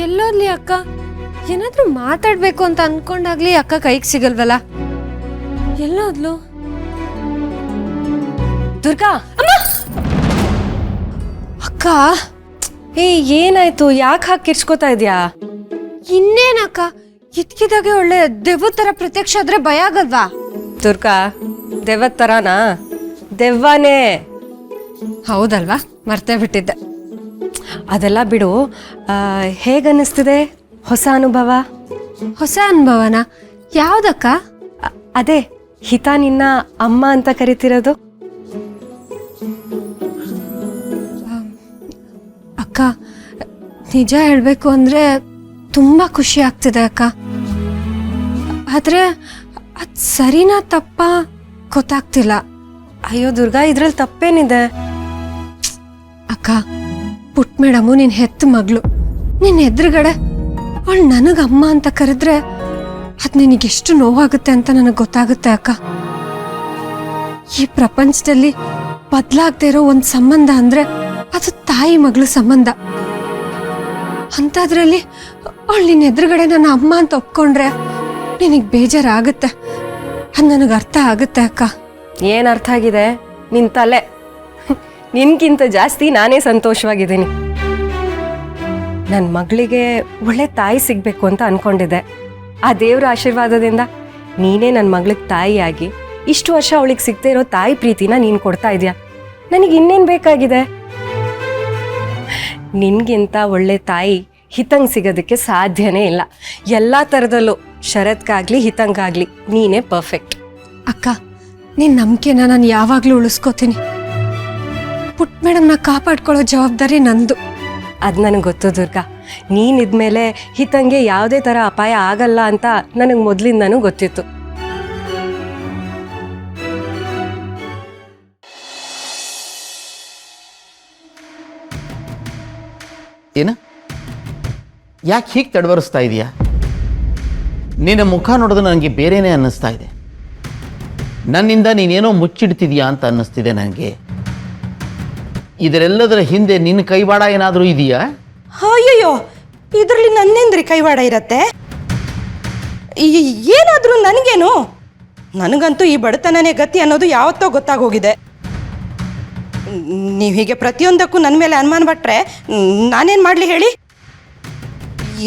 ಎಲ್ಲೋದ್ಲಿ ಅಕ್ಕ? ಏನಾದ್ರೂ ಮಾತಾಡ್ಬೇಕು ಅಂತ ಅನ್ಕೊಂಡಾಗ್ಲಿ ಅಕ್ಕ ಕೈಗೆ ಸಿಗಲ್ವಲ್ಲ. ಎಲ್ಲೋದ್ಲು? ದುರ್ಗಾ ಅಕ್ಕ ಏನಾಯ್ತು? ಯಾಕೆ ಹಾಕಿ ಕಿರ್ಚ್ಕೋತಾ ಇದ್ಯಾ? ಇನ್ನೇನಕ್ಕ, ಇದ್ಕಿದಾಗೆ ಒಳ್ಳೆ ದೆವ್ವದ ತರ ಪ್ರತ್ಯಕ್ಷ ಆದ್ರೆ ಭಯ ಆಗಲ್ವಾ? ದುರ್ಗಾ, ದೆವ್ವದ ತರಾನಾ? ದೆವ್ವನೇ. ಹೌದಲ್ವಾ, ಮರ್ತೇ ಬಿಟ್ಟಿದ್ದೆ. ಅದೆಲ್ಲ ಬಿಡು. ಹೇಗನ್ನಿಸ್ತಿದೆ ಹೊಸ ಅನುಭವ? ಹೊಸ ಅನುಭವನ? ಯಾವ್ದಕ್ಕ? ಅದೇ ಹಿತ ನಿನ್ನ ಅಮ್ಮ ಅಂತ ಕರಿತಿರೋದು. ಅಕ್ಕ, ನಿಜ ಹೇಳ್ಬೇಕು ಅಂದ್ರೆ ತುಂಬಾ ಖುಷಿ ಆಗ್ತಿದೆ ಅಕ್ಕ. ಆದ್ರೆ ಅದ್ ಸರಿನಾ ತಪ್ಪಾ ಗೊತ್ತಾಗ್ತಿಲ್ಲ. ಅಯ್ಯೋ ದುರ್ಗಾ, ಇದ್ರಲ್ಲಿ ತಪ್ಪೇನಿದೆ? ಅಕ್ಕ, ಪುಟ್ ಮೇಡಮು ನಿನ್ ಹೆತ್ತ ಮಗಳು, ನಿನ್ ಎದುರುಗಡೆ ಅವಳು ನನಗ್ ಅಮ್ಮ ಅಂತ ಕರೆದ್ರೆ ಅದ್ ನಿನಗೆಷ್ಟು ನೋವಾಗುತ್ತೆ ಅಂತ ನನಗೆ ಗೊತ್ತಾಗುತ್ತೆ ಅಕ್ಕ. ಈ ಪ್ರಪಂಚದಲ್ಲಿ ಬದಲಾಗದೆ ಇರೋ ಒಂದ್ ಸಂಬಂಧ ಅಂದ್ರೆ ಅದು ತಾಯಿ ಮಗಳ ಸಂಬಂಧ. ಅಂಥದ್ರಲ್ಲಿ ಅವಳು ನಿನ್ನ ಎದುರುಗಡೆ ನನ್ನ ಅಮ್ಮ ಅಂತ ಒಪ್ಕೊಂಡ್ರೆ ನಿನಗೆ ಬೇಜಾರಾಗುತ್ತೆ. ಅದು ನನಗೆ ಅರ್ಥ ಆಗುತ್ತೆ ಅಕ್ಕ. ಏನು ಅರ್ಥ ಆಗಿದೆ? ನಿನ್ನ ತಲೆ. ನಿನ್ಗಿಂತ ಜಾಸ್ತಿ ನಾನೇ ಸಂತೋಷವಾಗಿದ್ದೀನಿ. ನನ್ನ ಮಗಳಿಗೆ ಒಳ್ಳೆ ತಾಯಿ ಸಿಗಬೇಕು ಅಂತ ಅನ್ಕೊಂಡಿದ್ದೆ. ಆ ದೇವ್ರ ಆಶೀರ್ವಾದದಿಂದ ನೀನೇ ನನ್ನ ಮಗಳಿಗೆ ತಾಯಿಯಾಗಿ ಇಷ್ಟು ವರ್ಷ ಅವಳಿಗೆ ಸಿಗದೆ ಇರೋ ತಾಯಿ ಪ್ರೀತಿನ ನೀನು ಕೊಡ್ತಾ ಇದೆಯಾ. ನನಗೆ ಇನ್ನೇನು ಬೇಕಾಗಿದೆ? ನಿನ್ಗಿಂತ ಒಳ್ಳೆ ತಾಯಿ ಹಿತಂಗ್ ಸಿಗೋದಕ್ಕೆ ಸಾಧ್ಯನೇ ಇಲ್ಲ. ಎಲ್ಲ ಥರದಲ್ಲೂ ಶರತ್ಗಾಗ್ಲಿ ಹಿತಂಗಾಗ್ಲಿ ನೀನೇ ಪರ್ಫೆಕ್ಟ್. ಅಕ್ಕ, ನಿನ್ನ ನಂಬಿಕೆನ ನಾನು ಯಾವಾಗಲೂ ಉಳಿಸ್ಕೋತೀನಿ. ಪುಟ್ ಮೇಡಮ್ನ ಕಾಪಾಡ್ಕೊಳ್ಳೋ ಜವಾಬ್ದಾರಿ ನಂದು. ಅದು ನನಗೆ ಗೊತ್ತು ದುರ್ಗಾ. ನೀನಿದ್ಮೇಲೆ ಹಿತಂಗೆ ಯಾವುದೇ ಥರ ಅಪಾಯ ಆಗಲ್ಲ ಅಂತ ನನಗೆ ಮೊದಲಿಂದನೂ ಗೊತ್ತಿತ್ತು. ಏನು? ಯಾಕೆ ಹೀಗೆ ತಡವರಿಸ್ತಾ ಇದೆಯಾ? ನಿನ್ನ ಮುಖ ನೋಡಿದ್ರೆ ನನಗೆ ಬೇರೆನೇ ಅನ್ನಿಸ್ತಾ ಇದೆ. ನನ್ನಿಂದ ನೀನೇನೋ ಮುಚ್ಚಿಡ್ತಿದ್ಯಾ ಅಂತ ಅನ್ನಿಸ್ತಿದೆ ನನಗೆ. ಇದರೆಲ್ಲದರ ಹಿಂದೆ ನಿನ್ನ ಕೈವಾಡ ಏನಾದರೂ ಇದೆಯಾ? ಅಯ್ಯಯ್ಯೋ, ಇದರಲ್ಲಿ ನನ್ನೇಂದ್ರಿ ಕೈವಾಡ ಇರತ್ತೆ? ಏನಾದರೂ ನನಗೇನು? ನನಗಂತೂ ಈ ಬಡತನನೇ ಗತಿ ಅನ್ನೋದು ಯಾವತ್ತೋ ಗೊತ್ತಾಗೋಗಿದೆ. ನೀವು ಹೀಗೆ ಪ್ರತಿಯೊಂದಕ್ಕೂ ನನ್ನ ಮೇಲೆ ಅನುಮಾನ ಪಟ್ಟರೆ ನಾನೇನು ಮಾಡಲಿ ಹೇಳಿ?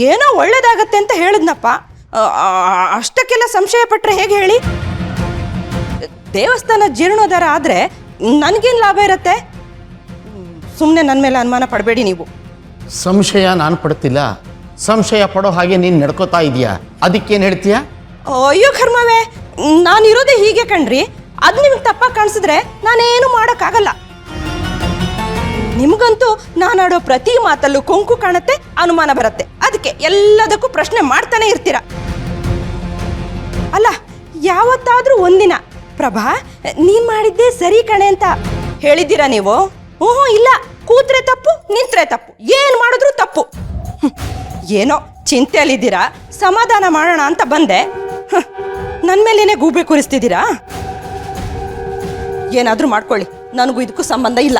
ಏನೋ ಒಳ್ಳೇದಾಗತ್ತೆ ಅಂತ ಹೇಳಿದ್ನಪ್ಪ, ಅಷ್ಟಕ್ಕೆಲ್ಲ ಸಂಶಯ ಪಟ್ಟರೆ ಹೇಗೆ ಹೇಳಿ? ದೇವಸ್ಥಾನ ಜೀರ್ಣೋದ್ಧಾರ ಆದರೆ ನನಗೇನು ಲಾಭ ಇರುತ್ತೆ? ಸುಮ್ಮನೆ ನನ್ನ ಮೇಲೆ ಅನುಮಾನ ಪಡಬೇಡಿ ನೀವು. ಸಂಶಯ ನಾನು ಪಡ್ತಿಲ್ಲ, ಸಂಶಯ ಪಡೋ ಹಾಗೆ ನೀನು ನಡ್ಕೋತಾ ಇದೆಯಾ. ಅದಕ್ಕೇನು ಹೇಳ್ತೀಯಾ? ಅಯ್ಯೋ ಕರ್ಮವೇ, ನಾನಿರೋದೇ ಹೀಗೆ ಕಣ್ರಿ. ಅದು ನಿಮ್ಗೆ ತಪ್ಪಾಗಿ ಕಾಣಿಸಿದ್ರೆ ನಾನೇನು ಮಾಡೋಕ್ಕಾಗಲ್ಲ. ನಿಮಗಂತೂ ನಾನಾಡೋ ಪ್ರತಿ ಮಾತಲ್ಲೂ ಕೊಂಕು ಕಾಣುತ್ತೆ, ಅನುಮಾನ ಬರುತ್ತೆ. ಅದಕ್ಕೆ ಎಲ್ಲದಕ್ಕೂ ಪ್ರಶ್ನೆ ಮಾಡ್ತಾನೆ ಇರ್ತೀರ. ಅಲ್ಲ, ಯಾವತ್ತಾದರೂ ಒಂದಿನ ಪ್ರಭಾ ನೀನು ಮಾಡಿದ್ದೇ ಸರಿ ಕಣೆ ಅಂತ ಹೇಳಿದ್ದೀರಾ ನೀವು? ಇಲ್ಲ, ಕೂತ್ರೆ ತಪ್ಪು, ನಿಂತ್ರೆ ತಪ್ಪು, ಏನು ಮಾಡಿದ್ರು ತಪ್ಪು. ಏನೋ ಚಿಂತೆಯಲ್ಲಿದ್ದೀರಾ, ಸಮಾಧಾನ ಮಾಡೋಣ ಅಂತ ಬಂದೆ. ನನ್ನ ಮೇಲೇನೆ ಗೂಬೆ ಕೂರಿಸ್ತಿದ್ದೀರಾ? ಏನಾದರೂ ಮಾಡ್ಕೊಳ್ಳಿ, ನನಗೂ ಇದಕ್ಕೂ ಸಂಬಂಧ ಇಲ್ಲ.